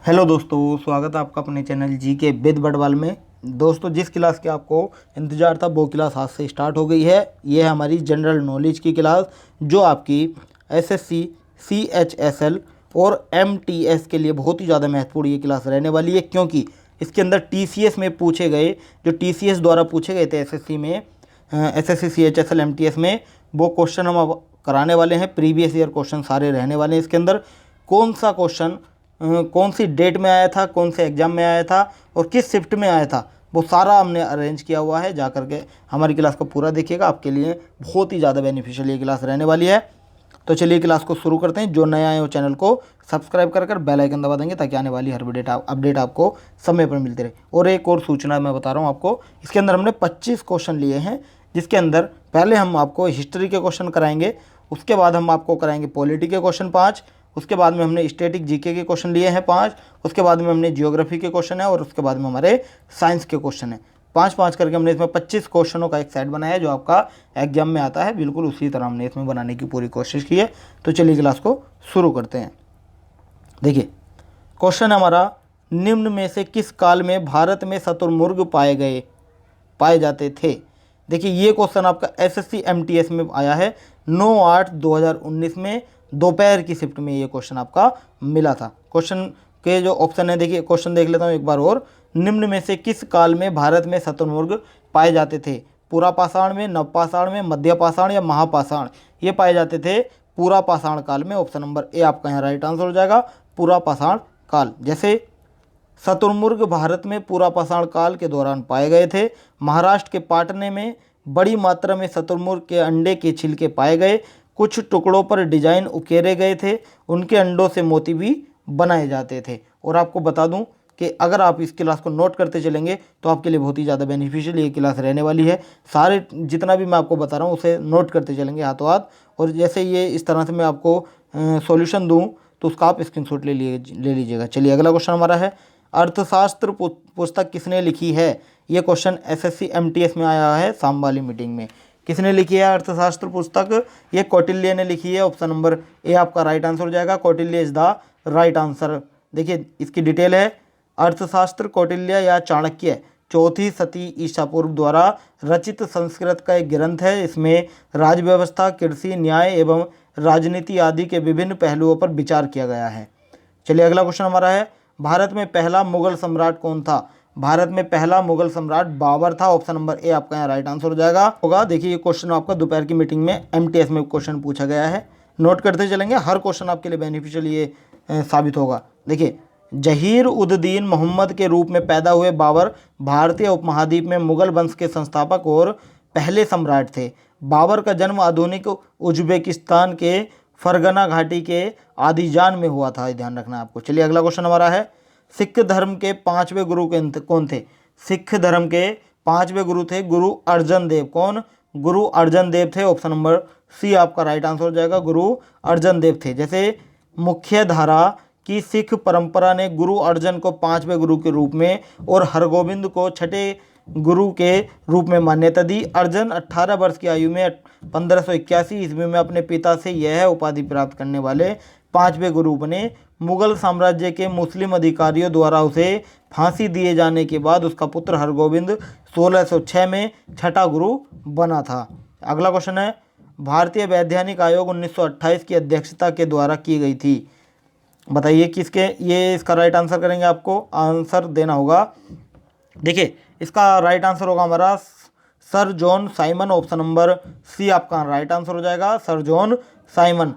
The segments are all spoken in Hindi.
हेलो दोस्तों, स्वागत है आपका अपने चैनल जी के विद बड़वाल में। दोस्तों, जिस क्लास के आपको इंतज़ार था वो क्लास आज से स्टार्ट हो गई है। ये है हमारी जनरल नॉलेज की क्लास, जो आपकी एसएससी, सीएचएसएल और एमटीएस के लिए बहुत ही ज़्यादा महत्वपूर्ण ये क्लास रहने वाली है, क्योंकि इसके अंदर टीसीएस में पूछे गए, जो टीसीएस द्वारा पूछे गए थे एसएससी में, एसएससी, सीएचएसएल, एमटीएस में, वो क्वेश्चन हम अब कराने वाले हैं। प्रीवियस ईयर क्वेश्चन सारे रहने वाले हैं इसके अंदर। कौन सा क्वेश्चन कौन सी डेट में आया था, कौन से एग्ज़ाम में आया था और किस शिफ्ट में आया था, वो सारा हमने अरेंज किया हुआ है। जा करके हमारी क्लास को पूरा देखिएगा, आपके लिए बहुत ही ज़्यादा बेनिफिशियल ये क्लास रहने वाली है। तो चलिए क्लास को शुरू करते हैं। जो नया है वो चैनल को सब्सक्राइब कर बेल आइकन दबा देंगे, ताकि आने वाली हर वीडियो अपडेट आपको समय पर मिलती रहे। और एक और सूचना मैं बता रहा हूँ आपको, इसके अंदर हमने 25 क्वेश्चन लिए हैं, जिसके अंदर पहले हम आपको हिस्ट्री के क्वेश्चन कराएंगे, उसके बाद हम आपको कराएंगे पॉलिटी के क्वेश्चन 5, उसके बाद में हमने स्टैटिक जीके के क्वेश्चन लिए हैं 5, उसके बाद में हमने जियोग्राफी के क्वेश्चन है, और उसके बाद में हमारे साइंस के क्वेश्चन है। 5-5 करके हमने इसमें 25 क्वेश्चनों का एक सेट बनाया है, जो आपका एग्जाम में आता है। बिल्कुल उसी तरह हमने इसमें बनाने की पूरी कोशिश की है। तो चलिए क्लास को शुरू करते हैं। देखिए, क्वेश्चन हमारा, निम्न में से किस काल में भारत में शुतुरमुर्ग पाए जाते थे। देखिए, ये क्वेश्चन आपका एसएससी एमटीएस में आया है 9/8/2019 में, दोपहर की शिफ्ट में ये क्वेश्चन आपका मिला था। क्वेश्चन के जो ऑप्शन है, देखिए क्वेश्चन देख लेता हूँ एक बार और। निम्न में से किस काल में भारत में शुतुरमुर्ग पाए जाते थे। पूरा पाषाण में, नवपाषाण में, मध्य पाषाण या महापाषाण। ये पाए जाते थे पूरा पाषाण काल में। ऑप्शन नंबर ए आपका यहाँ राइट आंसर हो जाएगा, पूरा पाषाण काल। जैसे शुतुरमुर्ग भारत में पूरा पाषाण काल के दौरान पाए गए थे। महाराष्ट्र के पाटने में बड़ी मात्रा में शुतुरमुर्ग के अंडे के छिलके पाए गए। कुछ टुकड़ों पर डिजाइन उकेरे गए थे। उनके अंडों से मोती भी बनाए जाते थे। और आपको बता दूं कि अगर आप इस क्लास को नोट करते चलेंगे तो आपके लिए बहुत ही ज़्यादा बेनिफिशियल ये क्लास रहने वाली है। सारे जितना भी मैं आपको बता रहा हूँ उसे नोट करते चलेंगे हाथों हाथ, और जैसे ये इस तरह से मैं आपको सॉल्यूशन दूँ तो उसका आप स्क्रीनशॉट ले लीजिएगा। चलिए, अगला क्वेश्चन हमारा है, अर्थशास्त्र पुस्तक किसने लिखी है। ये क्वेश्चन एसएससी एमटीएस में आया है शाम वाली मीटिंग में। किसने लिखी है अर्थशास्त्र पुस्तक। ये कौटिल्य ने लिखी है। ऑप्शन नंबर ए आपका राइट आंसर हो जाएगा, Kautilya is the right answer. देखिए, इसकी डिटेल है, अर्थशास्त्र कौटिल्य या चाणक्य 4वीं शती ईसा पूर्व द्वारा रचित संस्कृत का एक ग्रंथ है। इसमें राज्य व्यवस्था, कृषि, न्याय एवं राजनीति आदि के विभिन्न पहलुओं पर विचार किया गया है। चलिए, अगला क्वेश्चन हमारा है, भारत में पहला मुगल सम्राट कौन था। भारत में पहला मुगल सम्राट बाबर था। ऑप्शन नंबर ए आपका यहाँ राइट आंसर हो जाएगा। देखिए, ये क्वेश्चन आपका दोपहर की मीटिंग में एमटीएस में क्वेश्चन पूछा गया है। नोट करते चलेंगे, हर क्वेश्चन आपके लिए बेनिफिशियल ये साबित होगा। देखिए, जहीर उद दीन मोहम्मद के रूप में पैदा हुए बाबर भारतीय उपमहाद्वीप में मुगल वंश के संस्थापक और पहले सम्राट थे। बाबर का जन्म आधुनिक उज्बेकिस्तान के फरगना घाटी के आदिजान में हुआ था, ध्यान रखना आपको। चलिए, अगला क्वेश्चन हमारा है, सिख धर्म के 5वें गुरु कौन थे। सिख धर्म के 5वें गुरु थे गुरु अर्जन देव। कौन? गुरु अर्जन देव थे। ऑप्शन नंबर सी आपका राइट आंसर हो जाएगा, गुरु अर्जन देव थे। जैसे मुख्य धारा की सिख परंपरा ने गुरु अर्जन को 5वें गुरु के रूप में और हरगोबिंद को 6ठे गुरु के रूप में मान्यता दी। अर्जन 18 वर्ष की आयु में 1581 ईस्वी में अपने पिता से यह उपाधि प्राप्त करने वाले 5वें गुरु बने। मुगल साम्राज्य के मुस्लिम अधिकारियों द्वारा उसे फांसी दिए जाने के बाद उसका पुत्र हरगोबिंद 1606 में 6ठा गुरु बना था। अगला क्वेश्चन है, भारतीय वैधानिक आयोग 1928 की अध्यक्षता के द्वारा की गई थी। बताइए किसके, ये इसका राइट आंसर करेंगे, आपको आंसर देना होगा। देखिए, इसका राइट आंसर होगा हमारा sir John Simon. Option number C आपका राइट आंसर हो जाएगा, सर जॉन साइमन।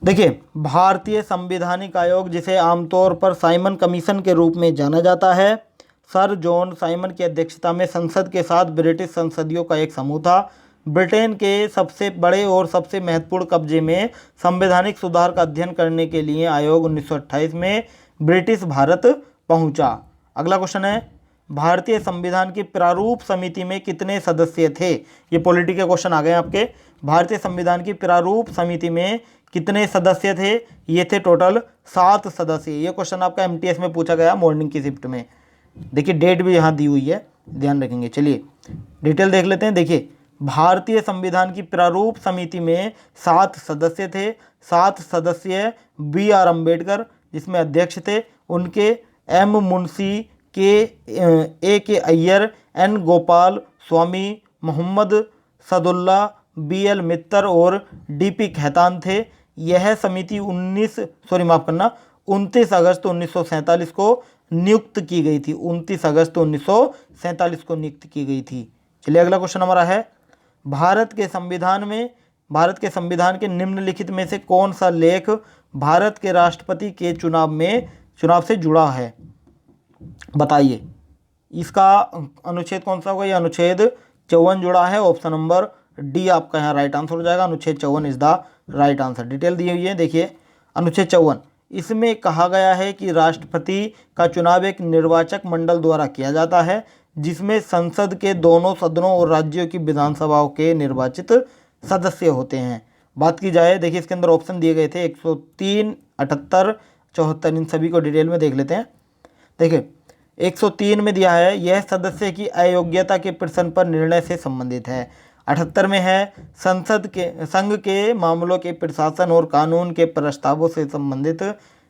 देखिए, भारतीय संवैधानिक आयोग, जिसे आमतौर पर साइमन कमीशन के रूप में जाना जाता है, सर जॉन साइमन की अध्यक्षता में संसद के साथ ब्रिटिश संसदियों का एक समूह था। ब्रिटेन के सबसे बड़े और सबसे महत्वपूर्ण कब्जे में संवैधानिक सुधार का अध्ययन करने के लिए आयोग 1928 में ब्रिटिश भारत पहुंचा। अगला क्वेश्चन है, भारतीय संविधान की प्रारूप समिति में कितने सदस्य थे। ये पॉलिटी के क्वेश्चन आ गए आपके। भारतीय संविधान की प्रारूप समिति में कितने सदस्य थे। ये थे टोटल 7 सदस्य। ये क्वेश्चन आपका एमटीएस में पूछा गया मॉर्निंग की शिफ्ट में। देखिए, डेट भी यहाँ दी हुई है, ध्यान रखेंगे। चलिए, डिटेल देख लेते हैं। देखिए, भारतीय संविधान की प्रारूप समिति में 7 सदस्य थे। 7 सदस्य बी आर अम्बेडकर, जिसमें अध्यक्ष थे उनके एम मुंशी, के अय्यर, एन गोपाल स्वामी, मोहम्मद सदुल्ला, BL मित्तर और DP खेतान थे। यह समिति 29 अगस्त 1947 को नियुक्त की गई थी। 29 अगस्त 1947 को नियुक्त की गई थी। चलिए अगला क्वेश्चन हमारा है, भारत के संविधान के निम्नलिखित में से कौन सा लेख भारत के राष्ट्रपति के चुनाव से जुड़ा है, बताइए। इसका अनुच्छेद कौन सा होगा, ये अनुच्छेद 54 जुड़ा है। ऑप्शन नंबर डी आपका यहाँ राइट आंसर हो जाएगा। अनुच्छेद 54 is the right answer. Detail दी हुई है, देखिए अनुच्छेद 54, इसमें कहा गया है कि राष्ट्रपति का चुनाव एक निर्वाचक मंडल द्वारा किया जाता है, जिसमें संसद के दोनों सदनों और राज्यों की विधानसभाओं के निर्वाचित सदस्य होते हैं। बात की जाए, देखिए इसके अंदर ऑप्शन दिए गए थे 103, 78, 74, इन सभी को डिटेल में देख लेते हैं। देखिए 103 में दिया है, यह सदस्य की अयोग्यता के प्रश्न पर निर्णय से संबंधित है। 78 में है, संघ के मामलों के प्रशासन और कानून के प्रस्तावों से संबंधित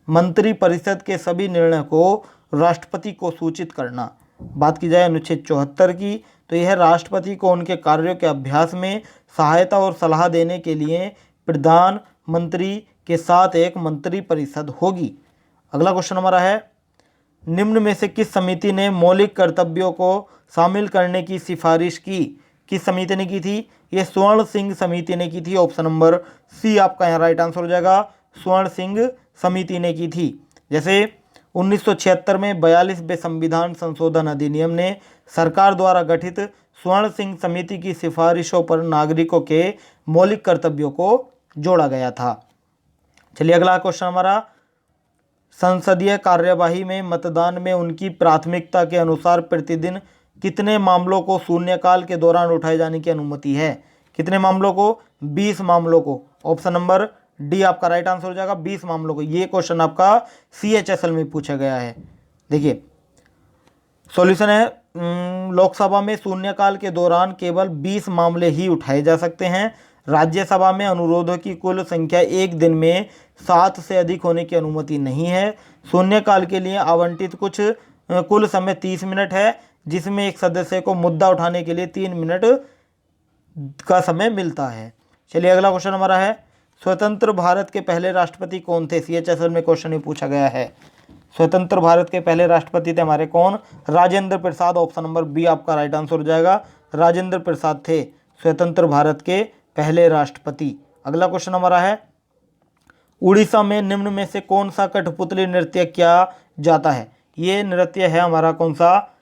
मंत्री परिषद के सभी निर्णय को राष्ट्रपति को सूचित करना। बात की जाए अनुच्छेद 74 की, तो यह राष्ट्रपति को उनके कार्यों के अभ्यास में सहायता और सलाह देने के लिए प्रधानमंत्री के साथ एक मंत्री परिषद होगी। अगला क्वेश्चन हमारा है, निम्न में से किस समिति ने मौलिक कर्तव्यों को शामिल करने की सिफारिश की? किस समिति ने की थी? ये स्वर्ण सिंह समिति ने की थी। ऑप्शन नंबर सी आपका यहाँ राइट आंसर हो जाएगा, स्वर्ण सिंह समिति ने की थी। जैसे 1976 में 42वें संविधान संशोधन अधिनियम ने सरकार द्वारा गठित स्वर्ण सिंह समिति की सिफारिशों पर नागरिकों के मौलिक कर्तव्यों को जोड़ा गया था। चलिए अगला क्वेश्चन हमारा, संसदीय कार्यवाही में मतदान में उनकी प्राथमिकता के अनुसार प्रतिदिन कितने मामलों को शून्यकाल के दौरान उठाए जाने की अनुमति है? कितने मामलों को? 20 मामलों को। ऑप्शन नंबर डी आपका राइट आंसर हो जाएगा, 20 मामलों को। ये क्वेश्चन आपका CHSL में पूछा गया है। देखिए सॉल्यूशन है, लोकसभा में शून्यकाल के दौरान केवल 20 मामले ही उठाए जा सकते हैं। राज्यसभा में अनुरोधों की कुल संख्या एक दिन में 7 से अधिक होने की अनुमति नहीं है। शून्यकाल के लिए आवंटित कुल समय 30 मिनट है, जिसमें एक सदस्य को मुद्दा उठाने के लिए 3 मिनट का समय मिलता है। चलिए अगला क्वेश्चन हमारा है, स्वतंत्र भारत के पहले राष्ट्रपति कौन थे? CHSL में क्वेश्चन ही पूछा गया है। स्वतंत्र भारत के पहले राष्ट्रपति थे हमारे कौन? Rajendra Prasad. Option number B आपका राइट आंसर हो जाएगा, राजेंद्र प्रसाद थे स्वतंत्र भारत के पहले राष्ट्रपति। अगला क्वेश्चन हमारा है, उड़ीसा में निम्न में से कौन सा कठपुतली नृत्य किया जाता है? ये नृत्य है हमारा कौन सा?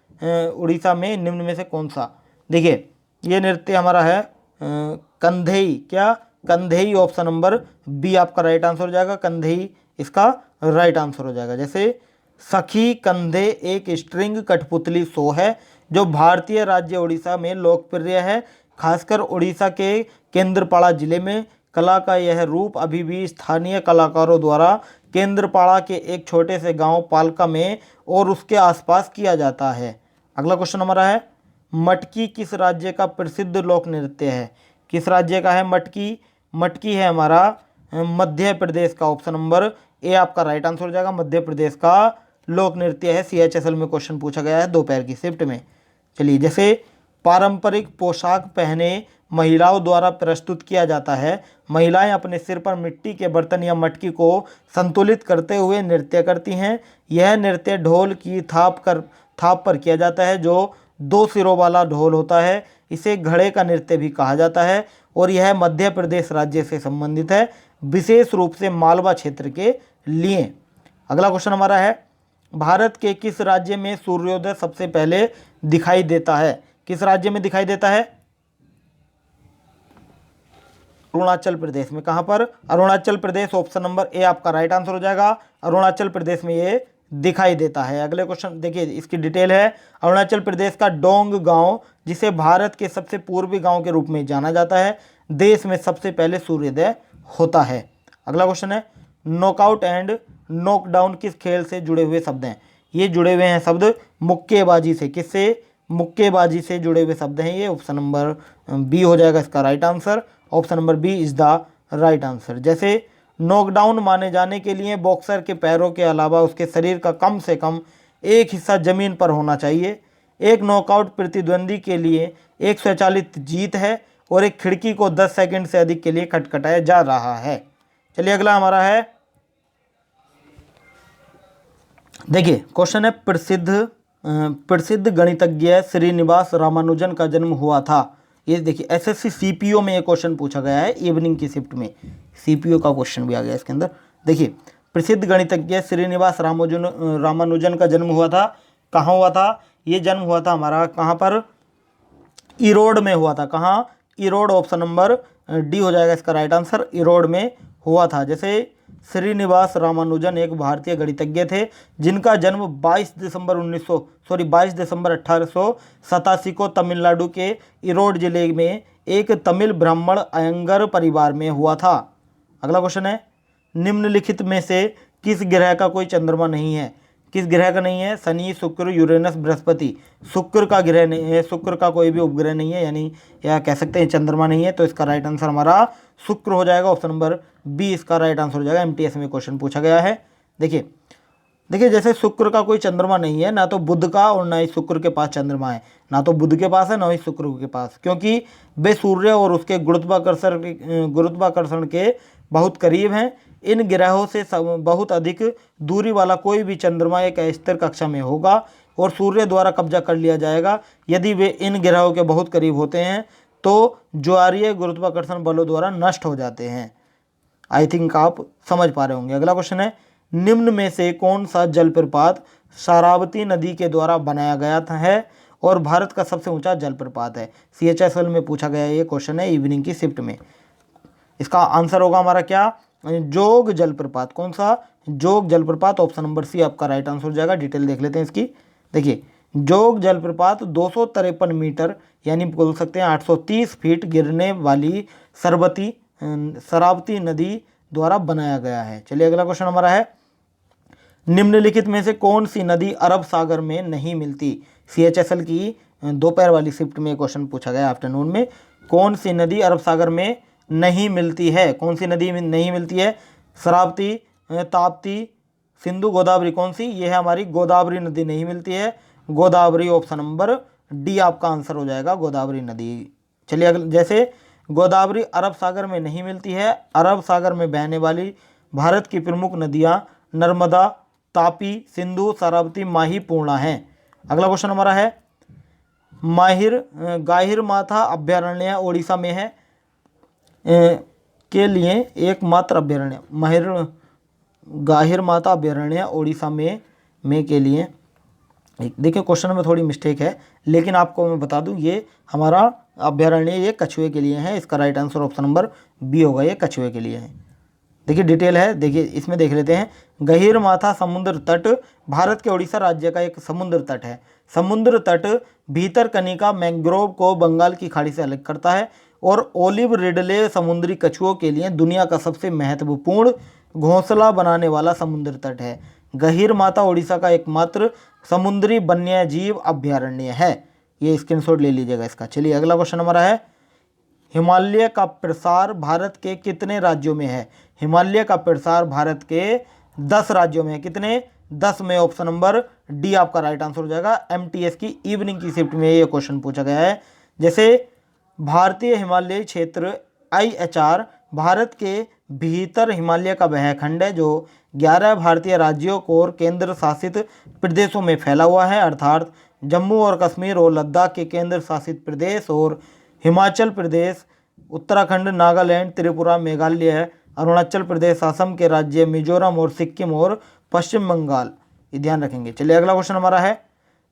उड़ीसा में निम्न में से कौन सा? देखिए ये नृत्य हमारा है कंधेई। क्या? कंधेई। ऑप्शन नंबर बी आपका राइट आंसर हो जाएगा, कंधेई इसका राइट आंसर हो जाएगा। जैसे सखी कंधे एक स्ट्रिंग कठपुतली शो है जो भारतीय राज्य उड़ीसा में लोकप्रिय है। खासकर उड़ीसा के केंद्रपाड़ा जिले में कला का यह रूप अभी भी स्थानीय कलाकारों द्वारा केंद्रपाड़ा के एक छोटे से गांव पालका में और उसके आसपास किया जाता है। अगला क्वेश्चन हमारा है, मटकी किस राज्य का प्रसिद्ध लोक नृत्य है? किस राज्य का है मटकी? मटकी है हमारा मध्य प्रदेश का। ऑप्शन नंबर ए आपका राइट आंसर हो जाएगा, मध्य प्रदेश का लोक नृत्य है। CHSL में क्वेश्चन पूछा गया है दोपहर की शिफ्ट में। चलिए, जैसे पारंपरिक पोशाक पहने महिलाओं द्वारा प्रस्तुत किया जाता है। महिलाएं अपने सिर पर मिट्टी के बर्तन या मटकी को संतुलित करते हुए नृत्य करती हैं। यह नृत्य ढोल की थाप पर किया जाता है, जो 2 सिरों वाला ढोल होता है। इसे घड़े का नृत्य भी कहा जाता है और यह मध्य प्रदेश राज्य से संबंधित है, विशेष रूप से मालवा क्षेत्र के लिए। अगला क्वेश्चन हमारा है, भारत के किस राज्य में सूर्योदय सबसे पहले दिखाई देता है? किस राज्य में दिखाई देता है? अरुणाचल प्रदेश में। कहां पर? Arunachal Pradesh. Option number A आपका राइट आंसर हो जाएगा, अरुणाचल प्रदेश में ये दिखाई देता है। अगले क्वेश्चन देखिए, इसकी डिटेल है, अरुणाचल प्रदेश का डोंग गांव, जिसे भारत के सबसे पूर्वी गांव के रूप में जाना जाता है, देश में सबसे पहले सूर्योदय होता है। अगला क्वेश्चन है, नॉकआउट एंड नॉकडाउन किस खेल से जुड़े हुए शब्द हैं? ये जुड़े हुए हैं शब्द मुक्केबाजी से। किससे? मुक्केबाजी से जुड़े हुए शब्द हैं ये। ऑप्शन नंबर बी हो जाएगा इसका right answer. Option number B is the right answer. जैसे नॉकडाउन माने जाने के लिए बॉक्सर के पैरों के अलावा उसके शरीर का कम से कम एक हिस्सा जमीन पर होना चाहिए। एक नॉकआउट प्रतिद्वंदी के लिए एक स्वचालित जीत है और एक खिड़की को 10 सेकंड से अधिक के लिए खटखटाया जा रहा है। चलिए अगला हमारा है, देखिए क्वेश्चन है, प्रसिद्ध गणितज्ञ श्रीनिवास रामानुजन का जन्म हुआ था। ये देखिए एसएससी सीपीओ में ये क्वेश्चन पूछा गया है, इवनिंग की शिफ्ट में सीपीओ का क्वेश्चन भी आ गया इसके अंदर। देखिए प्रसिद्ध गणितज्ञ श्रीनिवास रामानुजन का जन्म हुआ था। कहाँ हुआ था? ये जन्म हुआ था हमारा कहाँ पर? इरोड में हुआ था। कहाँ? इरोड, ऑप्शन नंबर डी हो जाएगा इसका राइट आंसर, इरोड में हुआ था। जैसे श्रीनिवास रामानुजन एक भारतीय गणितज्ञ थे जिनका जन्म 22 दिसंबर 1887 को तमिलनाडु के इरोड जिले में एक तमिल ब्राह्मण अयंगर परिवार में हुआ था। अगला क्वेश्चन है, निम्नलिखित में से किस ग्रह का कोई चंद्रमा नहीं है? किस ग्रह का नहीं है? शनि, शुक्र, यूरेनस, बृहस्पति। शुक्र का ग्रह नहीं है, शुक्र का कोई भी उपग्रह नहीं है, यानी या कह सकते हैं चंद्रमा नहीं है। तो इसका राइट आंसर हमारा शुक्र हो जाएगा, ऑप्शन नंबर बी इसका राइट आंसर हो जाएगा। एमटीएस में क्वेश्चन पूछा गया है। देखिए जैसे शुक्र का कोई चंद्रमा नहीं है, ना तो बुध का और ना ही शुक्र के पास चंद्रमा है, ना तो बुध के पास है ना ही शुक्र के पास, क्योंकि वे सूर्य और उसके गुरुत्वाकर्षण के बहुत करीब हैं। इन ग्रहों से बहुत अधिक दूरी वाला कोई भी चंद्रमा एक अस्थिर कक्षा में होगा और सूर्य द्वारा कब्जा कर लिया जाएगा। यदि वे इन ग्रहों के बहुत करीब होते हैं तो ज्वारीय गुरुत्वाकर्षण बलों द्वारा नष्ट हो जाते हैं। आई थिंक आप समझ पा रहे होंगे। अगला क्वेश्चन है, निम्न में से कौन सा जलप्रपात शरावती नदी के द्वारा बनाया गया है और भारत का सबसे ऊंचा जलप्रपात है? CHSL में पूछा गया ये क्वेश्चन है इवनिंग की शिफ्ट में। इसका आंसर होगा हमारा क्या? जोग जलप्रपात। कौन सा? जोग जलप्रपात, ऑप्शन नंबर सी आपका राइट आंसर हो जाएगा। डिटेल देख लेते हैं इसकी। देखिए जोग जलप्रपात 253 मीटर यानी बोल सकते हैं 830 फीट गिरने वाली शरावती नदी द्वारा बनाया गया है। चलिए अगला क्वेश्चन हमारा है, निम्नलिखित में से कौन सी नदी अरब सागर में नहीं मिलती? CHSL की दोपहर वाली शिफ्ट में क्वेश्चन पूछा गया आफ्टरनून में। कौन सी नदी अरब सागर में नहीं मिलती है? कौन सी नदी नहीं मिलती है? शरावती, ताप्ती, सिंधु, गोदावरी। कौन सी? ये है हमारी गोदावरी नदी नहीं मिलती है। गोदावरी, ऑप्शन नंबर डी आपका आंसर हो जाएगा, गोदावरी नदी। चलिए अगले, जैसे गोदावरी अरब सागर में नहीं मिलती है, अरब सागर में बहने वाली भारत की प्रमुख नदियां नर्मदा, तापी, सिंधु, शरावती, माही, पूर्णा हैं। अगला क्वेश्चन हमारा है, गाहिर माथा अभ्यारण्य ओडिशा में है के लिए एकमात्र अभ्यारण्य। गाहिर माता अभ्यारण्य ओडिशा में के लिए, देखिए क्वेश्चन में थोड़ी मिस्टेक है लेकिन आपको मैं बता दूं ये हमारा अभ्यारण्य ये कछुए के लिए है। इसका right answer option number B होगा, ये कछुए के लिए है। देखिए डिटेल है, देखिए इसमें देख लेते हैं। गहीर माथा समुद्र तट भारत के उड़ीसा राज्य का एक समुद्र तट है। समुद्र तट भीतरकनिका मैंग्रोव को बंगाल की खाड़ी से अलग करता है और ओलिव रिडले समुद्री कछुओं के लिए दुनिया का सबसे महत्वपूर्ण घोंसला बनाने वाला समुद्र तट है। गहीर माता उड़ीसा का एकमात्र समुद्री वन्यजीव अभ्यारण्य है। ये स्क्रीनशॉट ले लीजिएगा इसका। चलिए अगला क्वेश्चन हमारा है, हिमालय का प्रसार भारत के कितने राज्यों में है? हिमालय का प्रसार भारत के 10 राज्यों में है। कितने? 10 में, ऑप्शन नंबर डी आपका राइट आंसर हो जाएगा। एमटीएस की इवनिंग की शिफ्ट में ये क्वेश्चन पूछा गया है। जैसे भारतीय हिमालयी क्षेत्र IHR भारत के भीतर हिमालय का वह खंड है जो 11 भारतीय राज्यों को और केंद्र शासित प्रदेशों में फैला हुआ है, अर्थात जम्मू और कश्मीर और लद्दाख के केंद्र शासित प्रदेश और हिमाचल प्रदेश, उत्तराखंड, नागालैंड, त्रिपुरा, मेघालय, अरुणाचल प्रदेश, असम के राज्य मिजोरम और सिक्किम और पश्चिम बंगाल, ये ध्यान रखेंगे। चलिए अगला क्वेश्चन हमारा है,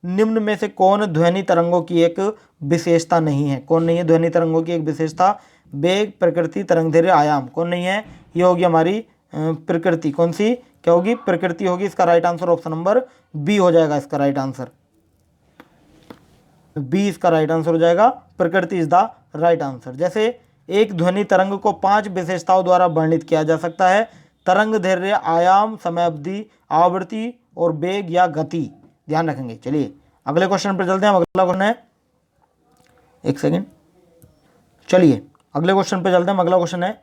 निम्न में से कौन ध्वनि तरंगों की एक विशेषता नहीं है? कौन नहीं है ध्वनि तरंगों की एक विशेषता? वेग, प्रकृति, तरंगदैर्घ्य, आयाम। कौन नहीं है? ये होगी हमारी प्रकृति। कौन सी? क्या होगी? प्रकृति होगी। इसका right answer option number B हो जाएगा। इसका राइट आंसर बी इसका राइट आंसर हो जाएगा। प्रकृति इज द राइट आंसर। जैसे एक ध्वनि तरंग को 5 विशेषताओं द्वारा वर्णित किया जा सकता है: तरंग दैर्घ्य, आयाम, समयावधि, आवृत्ति और वेग या गति। ध्यान रखेंगे। चलिए अगले क्वेश्चन पर चलते हैं। अगला क्वेश्चन है, एक सेकेंड, चलिए अगले क्वेश्चन पे चलते हैं। अगला क्वेश्चन है,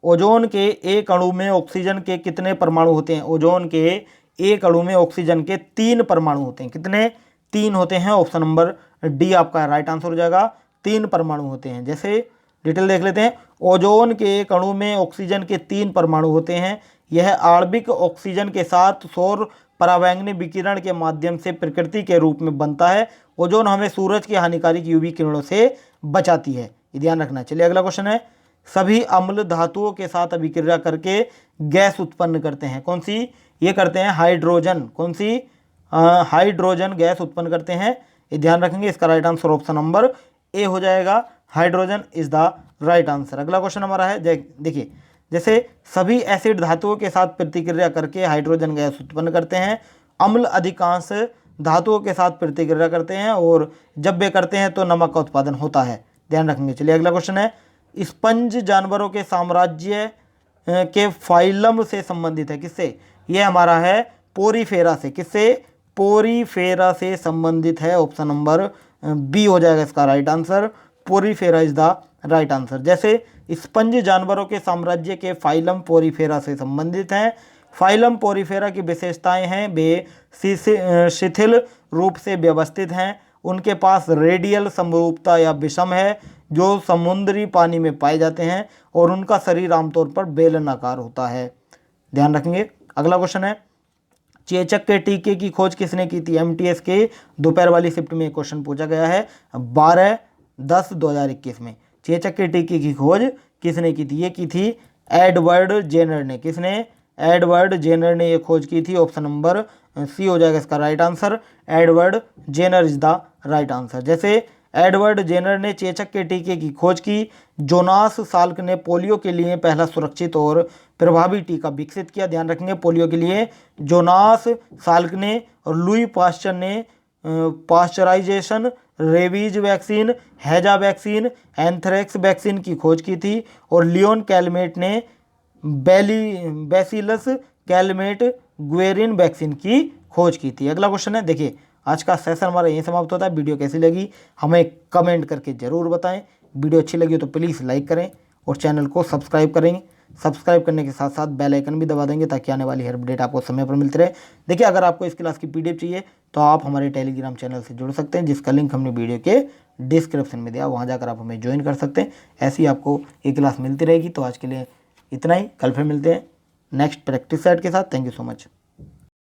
ओजोन के एक अणु में ऑक्सीजन के कितने परमाणु होते हैं? ओजोन के एक अणु में ऑक्सीजन के 3 परमाणु होते हैं। कितने? 3 होते हैं। ऑप्शन नंबर डी आपका राइट आंसर हो जाएगा। 3 परमाणु होते हैं। जैसे डिटेल देख लेते हैं। ओजोन के एक अणु में ऑक्सीजन के 3 परमाणु होते हैं। यह आणविक ऑक्सीजन के साथ सौर परावैंगनी विकिरण के माध्यम से प्रकृति के रूप में बनता है। ओजोन हमें सूरज की हानिकारक यूवी किरणों से बचाती है, ये ध्यान रखना। चलिए अगला क्वेश्चन है, सभी अम्ल धातुओं के साथ अभिक्रिया करके गैस उत्पन्न करते हैं। कौन सी? ये करते हैं हाइड्रोजन। कौन सी? हाइड्रोजन गैस उत्पन्न करते हैं, ये ध्यान रखेंगे। इसका right answer option number A हो जाएगा। Hydrogen is the right answer. अगला क्वेश्चन हमारा है, देखिए, जैसे सभी एसिड धातुओं के साथ प्रतिक्रिया करके हाइड्रोजन गैस उत्पन्न करते हैं। अम्ल अधिकांश धातुओं के साथ प्रतिक्रिया करते हैं और जब वे करते हैं तो नमक का उत्पादन होता है, ध्यान रखेंगे। चलिए अगला क्वेश्चन है, स्पंज जानवरों के साम्राज्य के फाइलम से संबंधित है। किससे? यह हमारा है पोरीफेरा से। किससे? पोरीफेरा से संबंधित है। ऑप्शन नंबर बी हो जाएगा इसका right answer. Porifera is the right answer. जैसे स्पंज जानवरों के साम्राज्य के फाइलम पोरीफेरा से संबंधित हैं। फाइलम पोरीफेरा की विशेषताएं हैं, वे शिथिल रूप से व्यवस्थित हैं, उनके पास रेडियल समरूपता या विषम है जो समुद्री पानी में पाए जाते हैं और उनका शरीर आमतौर पर बेलनाकार होता है, ध्यान रखेंगे। अगला क्वेश्चन है, चेचक के टीके की खोज किसने की थी? एमटीएस के दोपहर वाली शिफ्ट में क्वेश्चन पूछा गया है 12/10/2021 में। चेचक के टीके की खोज किसने की थी? ये की थी एडवर्ड जेनर ने। किसने? एडवर्ड जेनर ने ये खोज की थी। ऑप्शन नंबर सी हो जाएगा इसका right answer. Edward Jenner is the right answer. जैसे एडवर्ड जेनर ने चेचक के टीके की खोज की। जोनास साल्क ने पोलियो के लिए पहला सुरक्षित और प्रभावी टीका विकसित किया, ध्यान रखेंगे। पोलियो के लिए जोनास साल्क ने और लुई पास्चर ने पास्चराइजेशन, रेबीज वैक्सीन, हैजा वैक्सीन, एंथ्रेक्स वैक्सीन की खोज की थी और लियोन कैलमेट ने बैसिलस कैलमेट ग्वेरिन वैक्सीन की खोज की थी। अगला क्वेश्चन है, देखिए आज का सेशन हमारा यहीं समाप्त होता है। वीडियो कैसी लगी हमें कमेंट करके ज़रूर बताएं। वीडियो अच्छी लगी हो तो प्लीज़ लाइक करें और चैनल को सब्सक्राइब करें। सब्सक्राइब करने के साथ साथ बेल आइकन भी दबा देंगे ताकि आने वाली हर अपडेट आपको समय पर मिलती रहे। देखिए अगर आपको इस क्लास की पीडीएफ चाहिए तो आप हमारे टेलीग्राम चैनल से जुड़ सकते हैं, जिसका लिंक हमने वीडियो के डिस्क्रिप्शन में दिया, वहाँ जाकर आप हमें ज्वाइन कर सकते हैं। ऐसी आपको ये क्लास मिलती रहेगी। तो आज के लिए इतना ही, कल फिर मिलते हैं नेक्स्ट प्रैक्टिस सेट के साथ। Thank you so much.